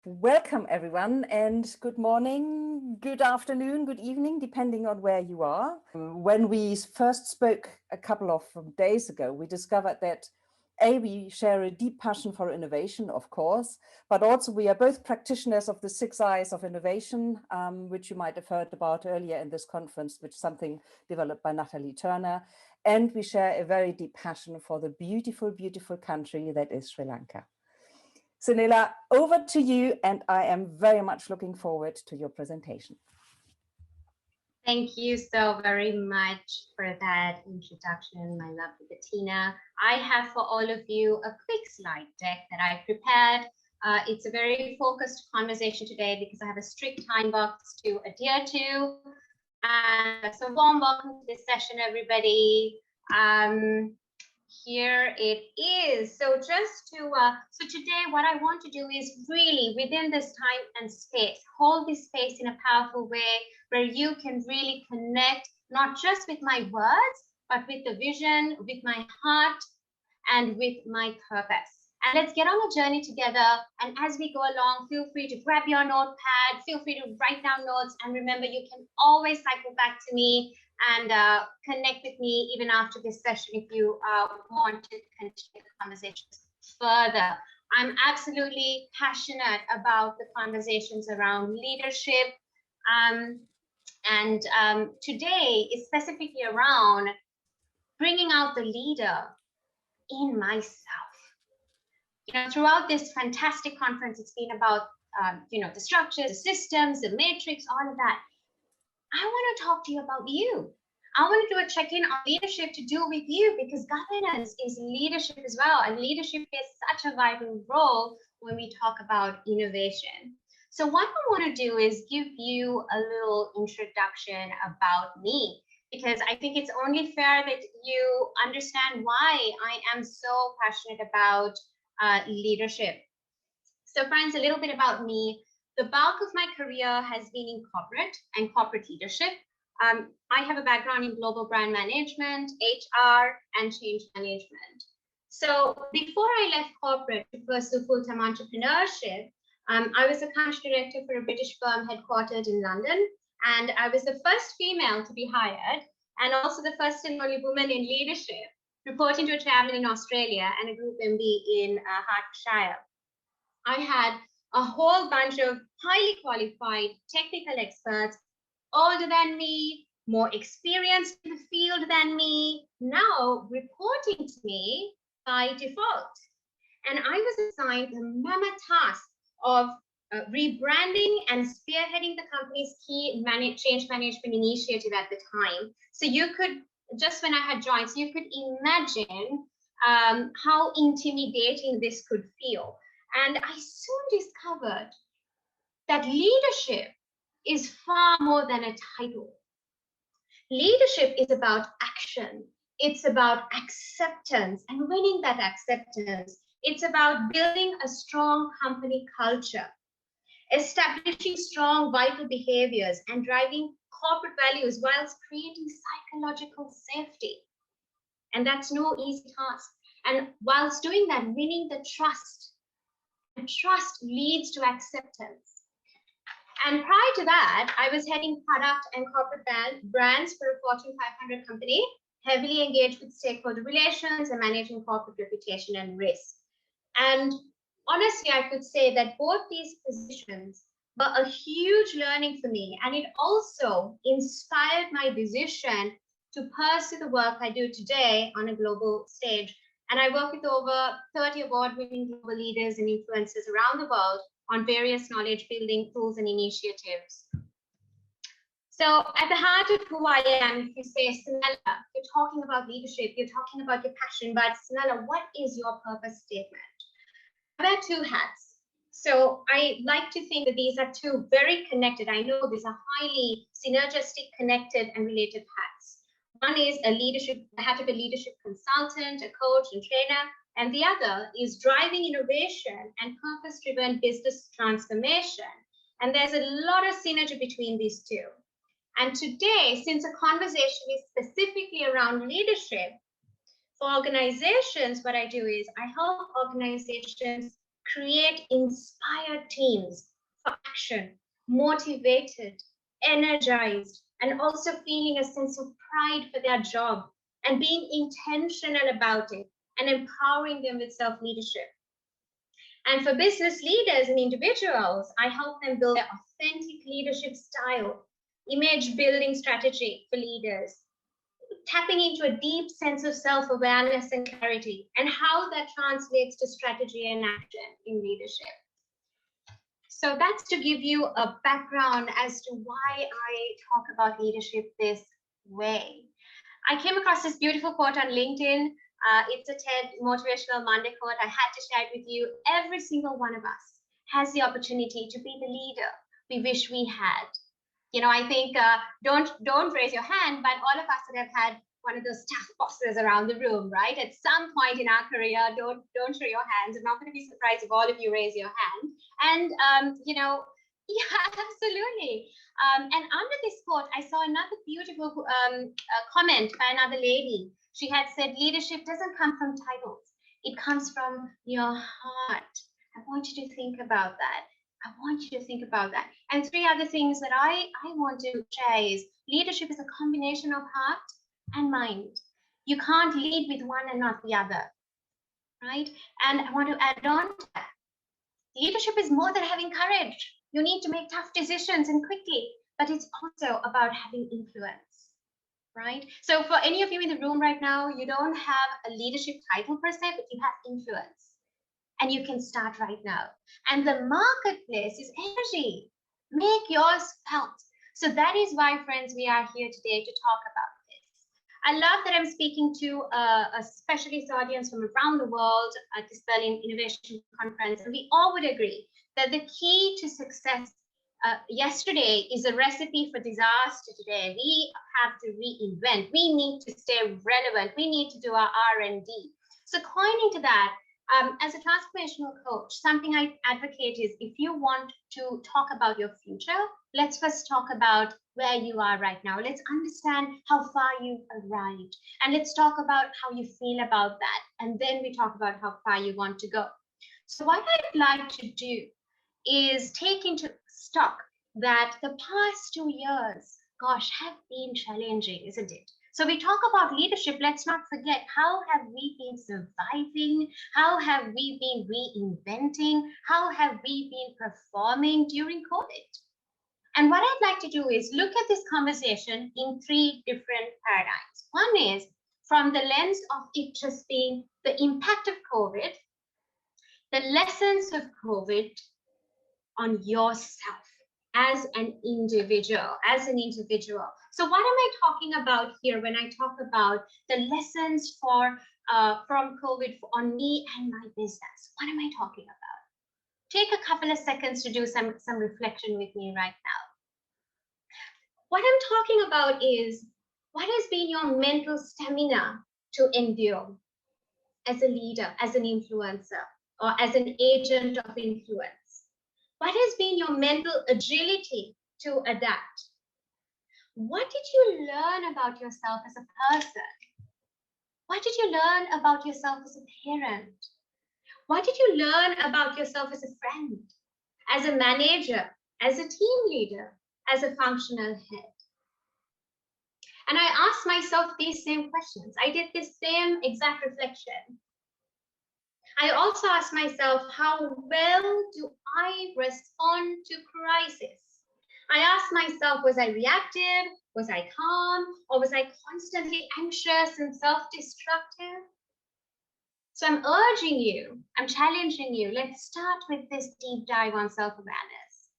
Welcome everyone, and good morning, good afternoon, good evening, depending on where you are. When we first spoke a couple of days ago, we discovered that we share a deep passion for innovation, of course, but also we are both practitioners of the 6 I's of innovation, which you might have heard about earlier in this conference, which is something developed by Natalie Turner. And we share a very deep passion for the beautiful, beautiful country that is Sri Lanka. Senela, over to you, and I am very much looking forward to your presentation. Thank you so very much for that introduction, my lovely Bettina. I have for all of you a quick slide deck that I prepared. It's a very focused conversation today because I have a strict time box to adhere to. And so warm welcome to this session, everybody. Here it is. So just to, so today what I want to do is really within this time and space, hold this space in a powerful way where you can really connect, not just with my words, but with the vision, with my heart, and with my purpose. And let's get on a journey together. And as we go along, feel free to grab your notepad, feel free to write down notes. And remember, you can always cycle back to me and connect with me even after this session if you want to continue the conversations further. I'm absolutely passionate about the conversations around leadership. Today is specifically around bringing out the leader in myself. You know, throughout this fantastic conference, it's been about, the structures, the systems, the matrix, all of that. I want to talk to you about you. I want to do a check-in on leadership to do with you because governance is leadership as well. And leadership plays such a vital role when we talk about innovation. So what I want to do is give you a little introduction about me, because I think it's only fair that you understand why I am so passionate about leadership. So friends, a little bit about me. The bulk of my career has been in corporate and corporate leadership. I have a background in global brand management, HR, and change management. So before I left corporate to pursue full-time entrepreneurship, I was a country director for a British firm headquartered in London, and I was the first female to be hired, and also the first and only woman in leadership, reporting to a chairman in Australia and a group MD in Hertfordshire. I had a whole bunch of highly qualified technical experts, older than me, more experienced in the field than me, now reporting to me by default. And I was assigned the mammoth task of rebranding and spearheading the company's key change management initiative at the time. So you could, just when I had joined, so you could imagine how intimidating this could feel. And I soon discovered that leadership is far more than a title. Leadership is about action. It's about acceptance and winning that acceptance. It's about building a strong company culture, establishing strong vital behaviors, and driving corporate values whilst creating psychological safety. And that's no easy task. And whilst doing that, winning the trust. And trust leads to acceptance. And prior to that, I was heading product and corporate brands for a Fortune 500 company, heavily engaged with stakeholder relations and managing corporate reputation and risk. And honestly, I could say that both these positions were a huge learning for me. And it also inspired my decision to pursue the work I do today on a global stage. And I work with over 30 award-winning global leaders and influencers around the world on various knowledge building tools and initiatives. So at the heart of who I am, if you say, Senela, you're talking about leadership, you're talking about your passion, but Senela, what is your purpose statement? I wear two hats. So I like to think that these are two very connected. I know these are highly synergistic, connected, and related hats. One is the hat of a leadership consultant, a coach, and trainer. And the other is driving innovation and purpose-driven business transformation. And there's a lot of synergy between these two. And today, since the conversation is specifically around leadership, for organizations, what I do is I help organizations create inspired teams for action, motivated, energized, and also feeling a sense of pride for their job and being intentional about it and empowering them with self-leadership. And for business leaders and individuals, I help them build their authentic leadership style, image building strategy for leaders, tapping into a deep sense of self-awareness and clarity, and how that translates to strategy and action in leadership. So that's to give you a background as to why I talk about leadership this way. I came across this beautiful quote on LinkedIn. It's a TED Motivational Monday quote. I had to share it with you. Every single one of us has the opportunity to be the leader we wish we had. You know, I think don't raise your hand, but all of us that have had one of those tough bosses around the room, right? At some point in our career, don't show your hands. I'm not going to be surprised if all of you raise your hand. And you know, yeah, absolutely. And under this quote, I saw another beautiful comment by another lady. She had said, leadership doesn't come from titles. It comes from your heart. I want you to think about that. I want you to think about that. And three other things that I want to share is leadership is a combination of heart and mind. You can't lead with one and not the other, right? And I want to add on to that. Leadership is more than having courage. You need to make tough decisions and quickly, but it's also about having influence, right? So for any of you in the room right now, you don't have a leadership title per se, but you have influence. And you can start right now. And the marketplace is energy. Make yours felt. So that is why, friends, we are here today to talk about this. I love that I'm speaking to a specialist audience from around the world at this Berlin Innovation Conference. And we all would agree that the key to success yesterday is a recipe for disaster today. We have to reinvent. We need to stay relevant. We need to do our R&D. So coining to that, as a transformational coach, something I advocate is if you want to talk about your future, let's first talk about where you are right now. Let's understand how far you've arrived. And let's talk about how you feel about that. And then we talk about how far you want to go. So what I'd like to do is take into stock that the past 2 years, gosh, have been challenging, isn't it? So we talk about leadership, let's not forget, how have we been surviving? How have we been reinventing? How have we been performing during COVID? And what I'd like to do is look at this conversation in 3 different paradigms. One is from the lens of it just being the impact of COVID, the lessons of COVID on yourself as an individual, So what am I talking about here when I talk about the lessons from COVID on me and my business? What am I talking about? Take a couple of seconds to do some reflection with me right now. What I'm talking about is what has been your mental stamina to endure as a leader, as an influencer, or as an agent of influence? What has been your mental agility to adapt? What did you learn about yourself as a person? What did you learn about yourself as a parent? What did you learn about yourself as a friend, as a manager, as a team leader, as a functional head? And I asked myself these same questions. I did this same exact reflection. I also asked myself, how well do I respond to crisis? I asked myself, was I reactive? Was I calm? Or was I constantly anxious and self-destructive? So I'm urging you, I'm challenging you, let's start with this deep dive on self-awareness.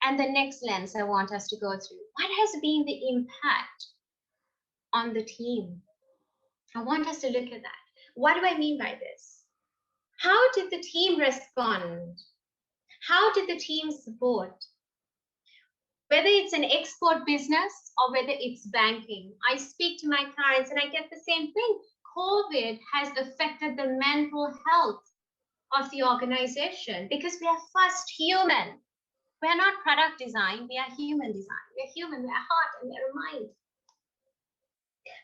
And the next lens I want us to go through, what has been the impact on the team? I want us to look at that. What do I mean by this? How did the team respond? How did the team support? Whether it's an export business or whether it's banking, I speak to my clients and I get the same thing. COVID has affected the mental health of the organization because we are first human. We are not product design, we are human design. We are human, we are heart and we are mind.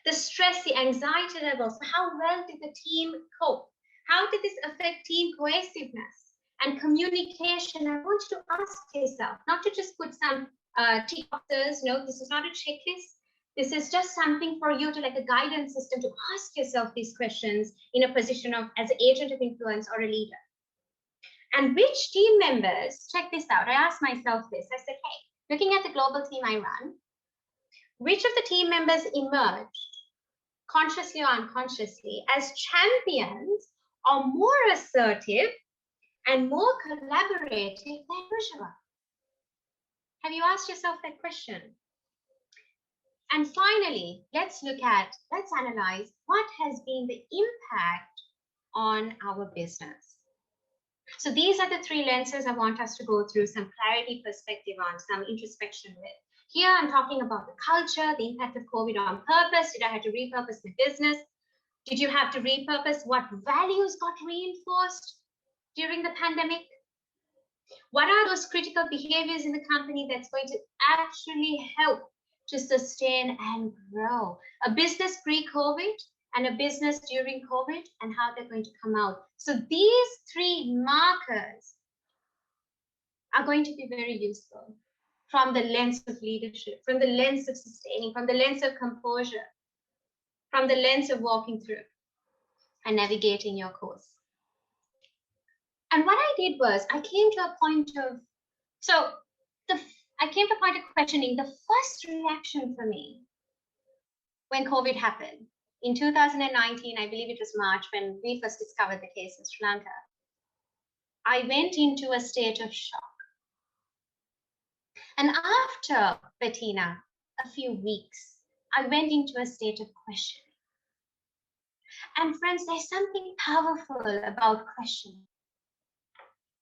The stress, the anxiety levels, how well did the team cope? How did this affect team cohesiveness and communication? I want you to ask yourself, not to just put some tick boxes. No, this is not a checklist. This is just something for you to, like a guidance system, to ask yourself these questions in a position of as an agent of influence or a leader. And which team members, check this out. I asked myself this. I said, hey, looking at the global team I run, which of the team members emerged consciously or unconsciously as champions or more assertive and more collaborative than usual? Have you asked yourself that question? And finally, let's analyze what has been the impact on our business. So these are the three lenses I want us to go through some clarity perspective on, some introspection with. Here I'm talking about the culture, the impact of COVID on purpose. Did I have to repurpose my business? Did you have to repurpose what values got reinforced during the pandemic? What are those critical behaviors in the company that's going to actually help to sustain and grow a business pre-COVID and a business during COVID, and how they're going to come out? So these three markers are going to be very useful from the lens of leadership, from the lens of sustaining, from the lens of composure, from the lens of walking through and navigating your course. And what I did was I came to a point of, questioning. The first reaction for me when COVID happened in 2019, I believe it was March, when we first discovered the case in Sri Lanka, I went into a state of shock. And after, Bettina, a few weeks, I went into a state of questioning. And friends, there's something powerful about questioning.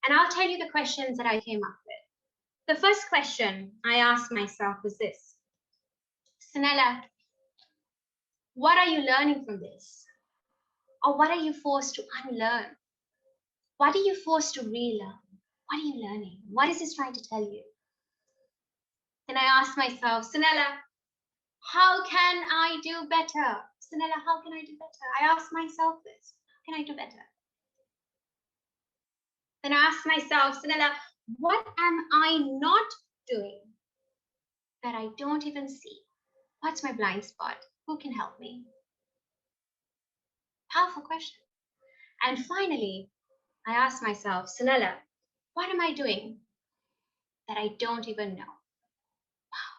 And I'll tell you the questions that I came up with. The first question I asked myself was this: Senela, what are you learning from this? Or what are you forced to unlearn? What are you forced to relearn? What are you learning? What is this trying to tell you? Then I asked myself, Senela, how can I do better? Senela, how can I do better? I asked myself this: how can I do better? Then I asked myself, Senela, what am I not doing that I don't even see? What's my blind spot? Who can help me? Powerful question. And finally, I asked myself, Senela, what am I doing that I don't even know? Wow.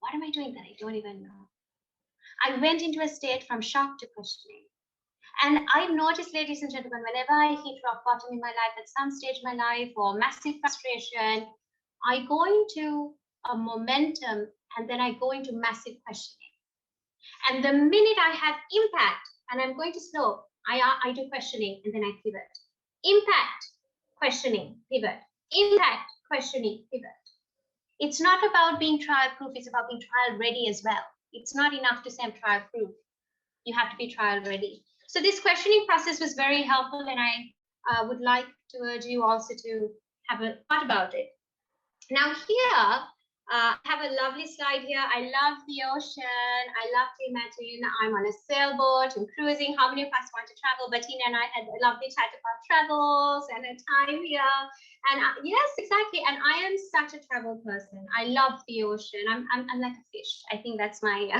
What am I doing that I don't even know? I went into a state from shock to questioning. And I've noticed, ladies and gentlemen, whenever I hit rock bottom in my life at some stage of my life, or massive frustration, I go into a momentum and then I go into massive questioning. And the minute I have impact and I'm going to slow, I do questioning and then I pivot. Impact, questioning, pivot. Impact, questioning, pivot. It's not about being trial proof, it's about being trial ready as well. It's not enough to say I'm trial proof. You have to be trial ready. So this questioning process was very helpful, and I would like to urge you also to have a thought about it. Now here, I have a lovely slide here. I love the ocean. I love to imagine I'm on a sailboat and cruising. How many of us want to travel? Bettina and I had a lovely chat about travels and a time here. And yes, exactly. And I am such a travel person. I love the ocean. I'm like a fish. I think that's my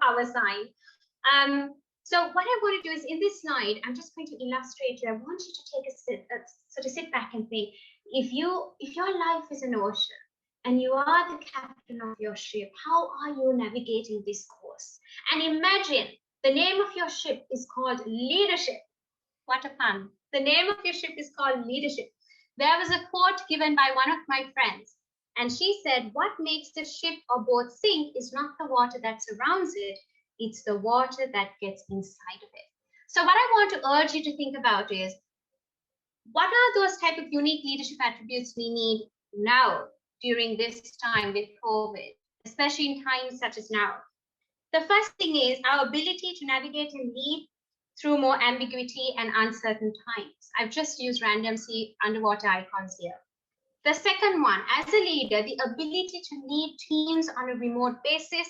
power sign. So what I want to do is, in this slide, I'm just going to illustrate you. I want you to take a sit back and think, if your life is an ocean and you are the captain of your ship, how are you navigating this course? And imagine the name of your ship is called leadership. What a fun. The name of your ship is called leadership. There was a quote given by one of my friends, and she said, what makes the ship or boat sink is not the water that surrounds it, it's the water that gets inside of it. So what I want to urge you to think about is, what are those type of unique leadership attributes we need now during this time with COVID, especially in times such as now? The first thing is our ability to navigate and lead through more ambiguity and uncertain times. I've just used random sea underwater icons here. The second one, as a leader, the ability to lead teams on a remote basis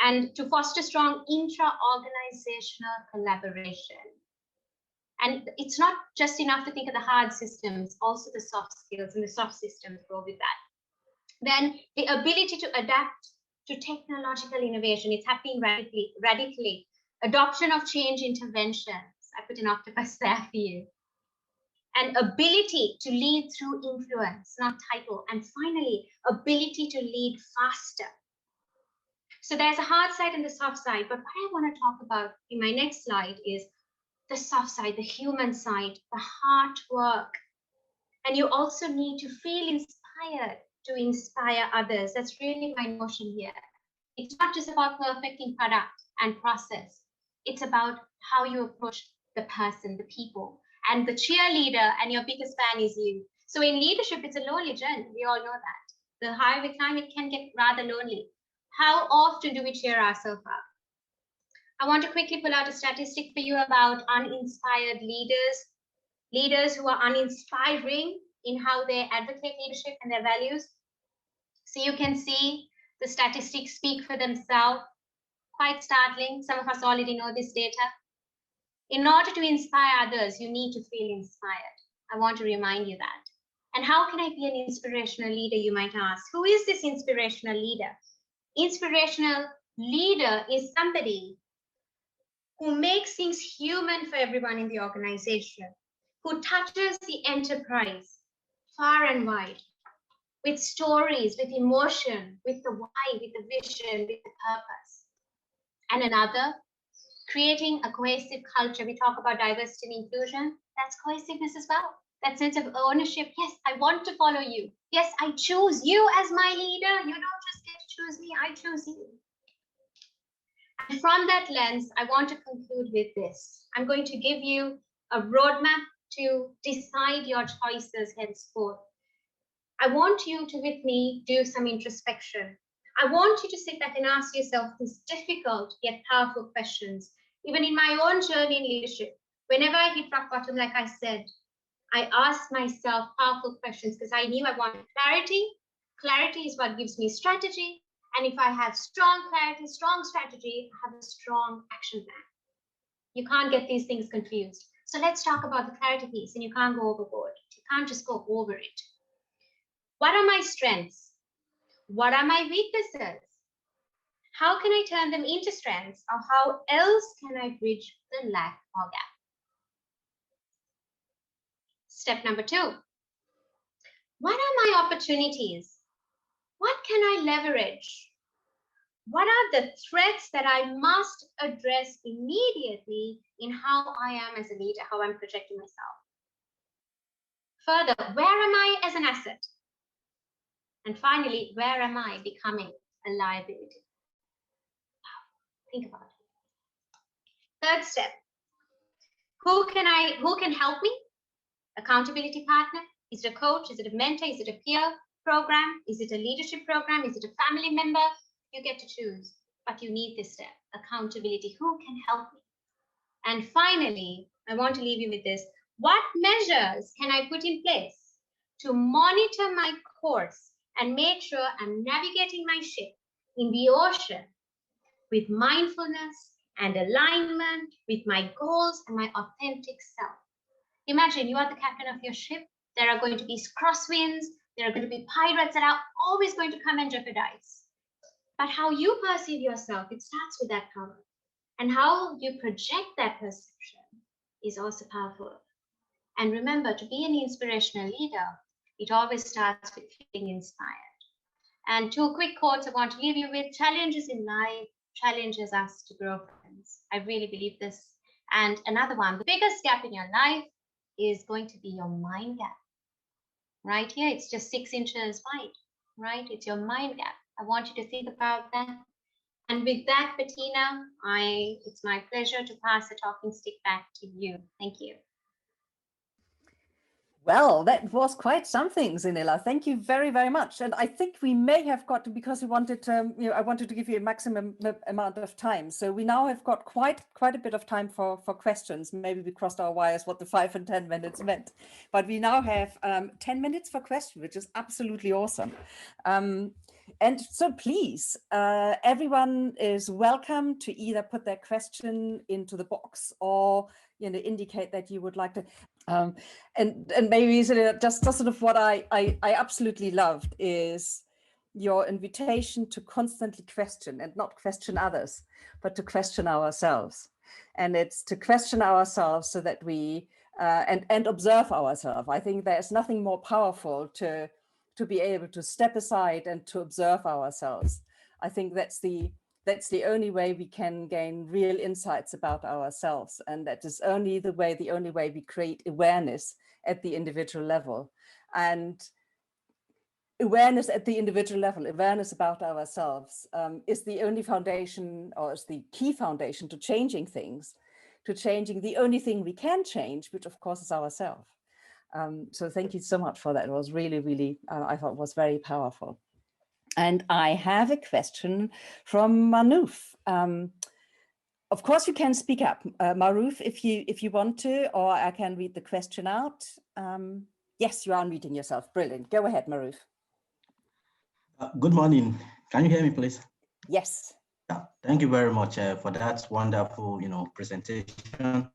and to foster strong intra-organizational collaboration. And it's not just enough to think of the hard systems, also the soft skills and the soft systems go with that. Then the ability to adapt to technological innovation. It's happening radically. Adoption of change interventions. I put an octopus there for you. And ability to lead through influence, not title. And finally, ability to lead faster. So there's a hard side and the soft side, but what I want to talk about in my next slide is the soft side, the human side, the hard work. And you also need to feel inspired to inspire others. That's really my notion here. It's not just about perfecting product and process. It's about how you approach the person, the people. And the cheerleader and your biggest fan is you. So in leadership, it's a lonely journey. We all know that. The higher we climb, it can get rather lonely. How often do we cheer ourselves up? I want to quickly pull out a statistic for you about uninspired leaders, leaders who are uninspiring in how they advocate leadership and their values. So you can see the statistics speak for themselves. Quite startling. Some of us already know this data. In order to inspire others, you need to feel inspired. I want to remind you that. And how can I be an inspirational leader, you might ask? Who is this inspirational leader? Inspirational leader is somebody who makes things human for everyone in the organization, who touches the enterprise far and wide, with stories, with emotion, with the why, with the vision, with the purpose. And another, creating a cohesive culture. We talk about diversity and inclusion. That's cohesiveness as well. That sense of ownership. Yes, I want to follow you. Yes, I choose you as my leader. You don't just get to choose me, I choose you. And from that lens, I want to conclude with this. I'm going to give you a roadmap to decide your choices henceforth. I want you to, with me, do some introspection. I want you to sit back and ask yourself these difficult yet powerful questions. Even in my own journey in leadership, whenever I hit rock bottom, like I said, I asked myself powerful questions because I knew I wanted clarity. Clarity is what gives me strategy. And if I have strong clarity, strong strategy, I have a strong action plan. You can't get these things confused. So let's talk about the clarity piece, and you can't go overboard. You can't just go over it. What are my strengths? What are my weaknesses? How can I turn them into strengths, or how else can I bridge the lack or gap? Step number 2. What are my opportunities? What can I leverage? What are the threats that I must address immediately in how I am as a leader, how I'm projecting myself? Further, where am I as an asset? And finally, where am I becoming a liability? Think about it. Third step. Who can help me? Accountability partner? Is it a coach? Is it a mentor? Is it a peer program? Is it a leadership program? Is it a family member? You get to choose, but you need this step, accountability. Who can help me? And finally, I want to leave you with this. What measures can I put in place to monitor my course and make sure I'm navigating my ship in the ocean with mindfulness and alignment with my goals and my authentic self? Imagine you are the captain of your ship. There are going to be crosswinds. There are going to be pirates that are always going to come and jeopardize. But how you perceive yourself, it starts with that power. And how you project that perception is also powerful. And remember, to be an inspirational leader, it always starts with feeling inspired. And 2 quick quotes I want to leave you with. Challenges in life challenges us to grow, friends. I really believe this. And another one, the biggest gap in your life is going to be your mind gap. Right here, it's just 6 inches wide, right? It's your mind gap. I want you to think about that. And with that, Bettina, it's my pleasure to pass the talking stick back to you. Thank you. Well, that was quite something, Senela. Thank you very, very much. And I think we may have got to, because we wanted, I wanted to give you a maximum amount of time. So we now have got quite a bit of time for questions. Maybe we crossed our wires what the 5 and 10 minutes meant, but we now have 10 minutes for questions, which is absolutely awesome. And so please, everyone is welcome to either put their question into the box, or indicate that you would like to. And maybe just sort of what I absolutely loved is your invitation to constantly question, and not question others, but to question ourselves. And it's to question ourselves so that we and observe ourselves. I think there's nothing more powerful to be able to step aside and to observe ourselves. I think that's the only way we can gain real insights about ourselves, and that is the only way we create awareness at the individual level. And awareness at the individual level, awareness about ourselves, is the only foundation, or is the key foundation to changing things, to changing the only thing we can change, which of course is ourselves. So thank you so much for that. It was really, really, I thought was very powerful. And I have a question from Manuf. Of course, you can speak up, Maruf, if you want to, or I can read the question out. Yes, you are unmuting yourself. Brilliant. Go ahead, Maruf. Good morning. Can you hear me, please? Yes. Yeah. Thank you very much for that wonderful, presentation.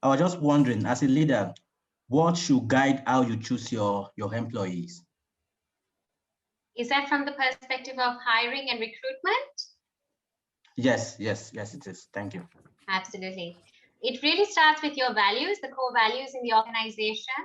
I was just wondering, as a leader, what should guide how you choose your employees? Is that from the perspective of hiring and recruitment? Yes, it is. Thank you. Absolutely. It really starts with your values, the core values in the organization,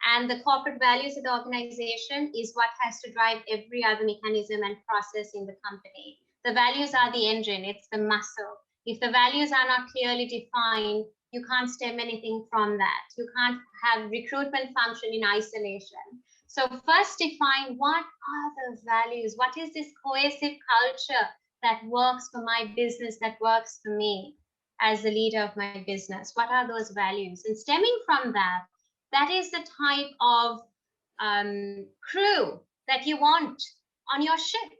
and the corporate values of the organization is what has to drive every other mechanism and process in the company. The values are the engine, it's the muscle. If the values are not clearly defined, you can't stem anything from that. You can't have recruitment function in isolation. So first define what are those values? What is this cohesive culture that works for my business, that works for me as the leader of my business? What are those values? And stemming from that, that is the type of crew that you want on your ship.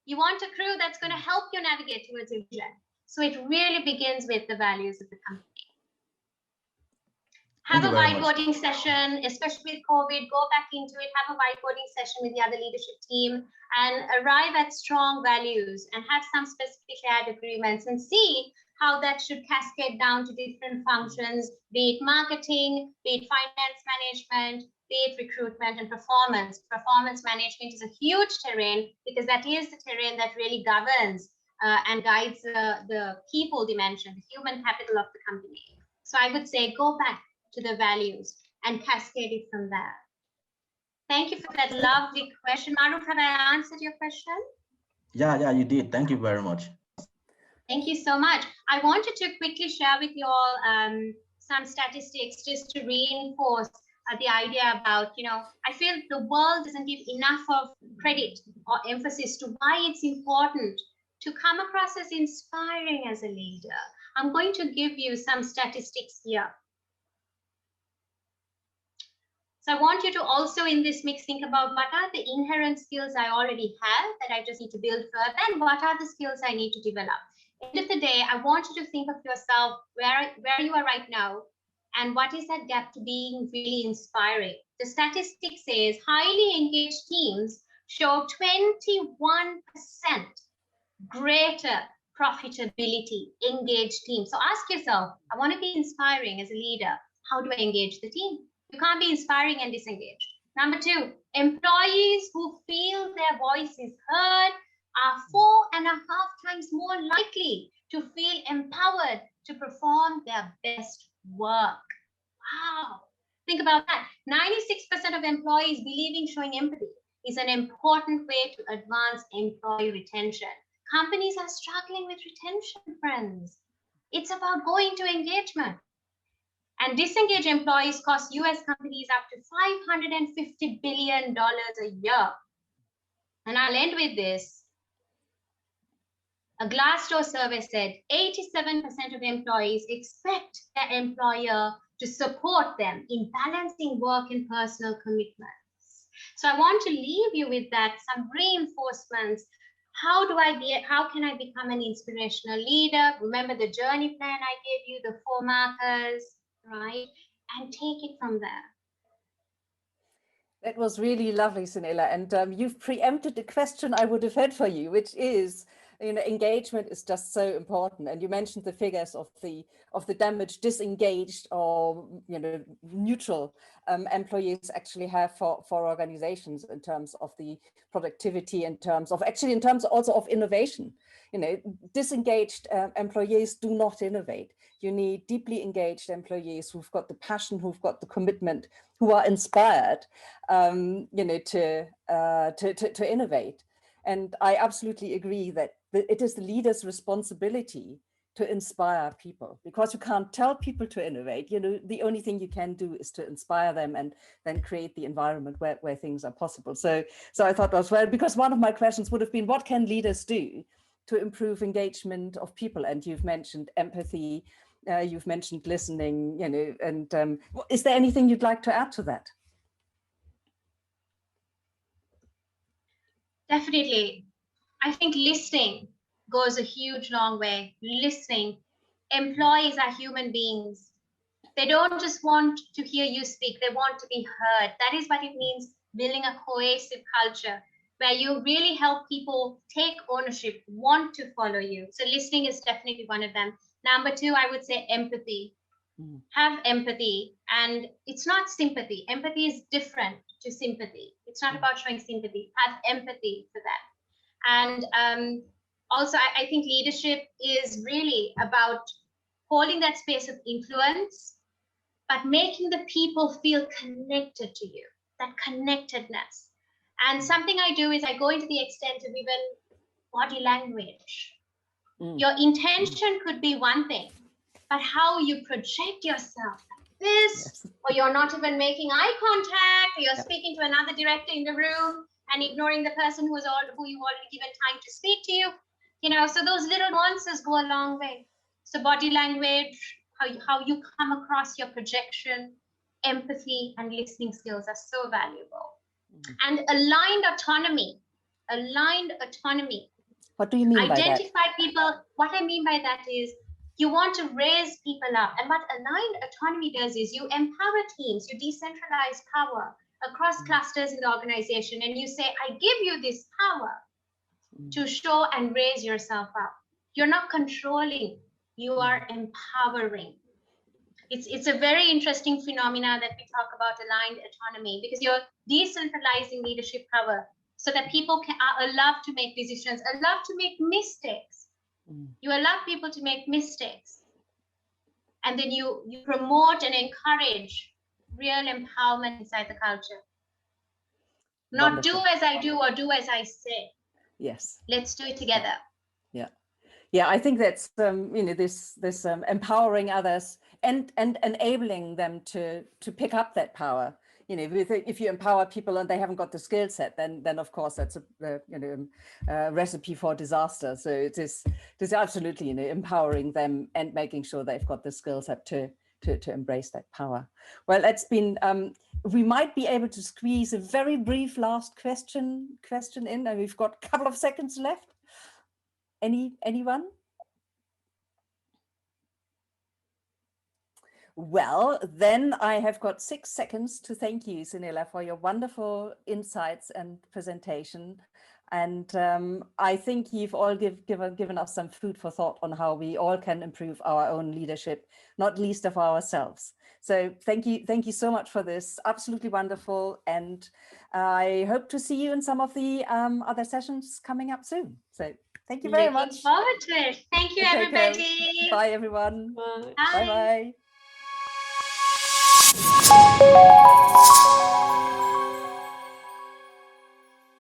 You want a crew that's going to help you navigate towards your vision. So it really begins with the values of the company. Have a whiteboarding session, especially with COVID, go back into it, have a whiteboarding session with the other leadership team and arrive at strong values and have some specific shared agreements and see how that should cascade down to different functions, be it marketing, be it finance management, be it recruitment and performance. Performance management is a huge terrain because that is the terrain that really governs and guides the people dimension, the human capital of the company. So I would say go back to the values and cascade it from there. Thank you for that lovely question. Maruf, have I answered your question? Yeah, you did. Thank you very much. Thank you so much. I wanted to quickly share with you all some statistics just to reinforce the idea about, I feel the world doesn't give enough of credit or emphasis to why it's important to come across as inspiring as a leader. I'm going to give you some statistics here. So I want you to also in this mix think about what are the inherent skills I already have that I just need to build further, and what are the skills I need to develop. End of the day, I want you to think of yourself where you are right now and what is that gap to being really inspiring. The statistic says highly engaged teams show 21% greater profitability, engaged teams. So ask yourself, I want to be inspiring as a leader. How do I engage the team? You can't be inspiring and disengaged. Number two, employees who feel their voice is heard are 4.5 times more likely to feel empowered to perform their best work. Wow. Think about that. 96% of employees believing showing empathy is an important way to advance employee retention. Companies are struggling with retention, friends. It's about going to engagement. And disengaged employees cost US companies up to $550 billion a year. And I'll end with this. A Glassdoor survey said 87% of employees expect their employer to support them in balancing work and personal commitments. So I want to leave you with that, some reinforcements. How can I become an inspirational leader? Remember the journey plan I gave you, the 4 markers, right? And take it from there. That was really lovely, Senela. And you've preempted the question I would have had for you, which is, engagement is just so important. And you mentioned the figures of the damage disengaged or neutral employees actually have for organizations in terms of the productivity, in terms also of innovation. Disengaged employees do not innovate. You need deeply engaged employees who've got the passion, who've got the commitment, who are inspired, to innovate. And I absolutely agree that it is the leader's responsibility to inspire people, because you can't tell people to innovate. The only thing you can do is to inspire them and then create the environment where things are possible. So I thought as well, because one of my questions would have been, what can leaders do to improve engagement of people? And you've mentioned empathy, you've mentioned listening, and is there anything you'd like to add to that? Definitely. I think listening goes a huge, long way. Listening. Employees are human beings. They don't just want to hear you speak, they want to be heard. That is what it means, building a cohesive culture where you really help people take ownership, want to follow you. So listening is definitely one of them. Number two, I would say empathy. Have empathy. And it's not sympathy. Empathy is different to sympathy. It's not about showing sympathy. Have empathy for that. And also, I think leadership is really about holding that space of influence, but making the people feel connected to you, that connectedness. And something I do is I go into the extent of even body language. Your intention could be one thing, but how you project yourself like this, or you're not even making eye contact, or you're speaking to another director in the room and ignoring the person who you already given time to speak to you. So those little nuances go a long way. So body language, how you come across, your projection, empathy, and listening skills are so valuable. And aligned autonomy. What do you mean by that? Identify people. What I mean by that is you want to raise people up. And what aligned autonomy does is you empower teams, you decentralize power across clusters in the organization, and you say, I give you this power to show and raise yourself up. You're not controlling, you are empowering. It's a very interesting phenomena that we talk about aligned autonomy, because you're decentralizing leadership power so that people are allowed to make decisions, allowed to make mistakes. You allow people to make mistakes. And then you promote and encourage real empowerment inside the culture. Not Wonderful. do as I do or do as I say. Yes. Let's do it together. Yeah, I think that's this empowering others and enabling them to pick up that power. If you empower people and they haven't got the skill set, then of course that's a recipe for disaster. So it is absolutely empowering them and making sure they've got the skill set to embrace that power. Well, it's been. We might be able to squeeze a very brief last question in, and we've got a couple of seconds left. Anyone? Well, then I have got 6 seconds to thank you, Senela, for your wonderful insights and presentation. And I think you've all given us some food for thought on how we all can improve our own leadership, not least of ourselves. So thank you so much for this. Absolutely wonderful. And I hope to see you in some of the other sessions coming up soon. So thank you very much. Looking forward to it. Thank you, everybody. Bye, everyone. Bye. Bye-bye.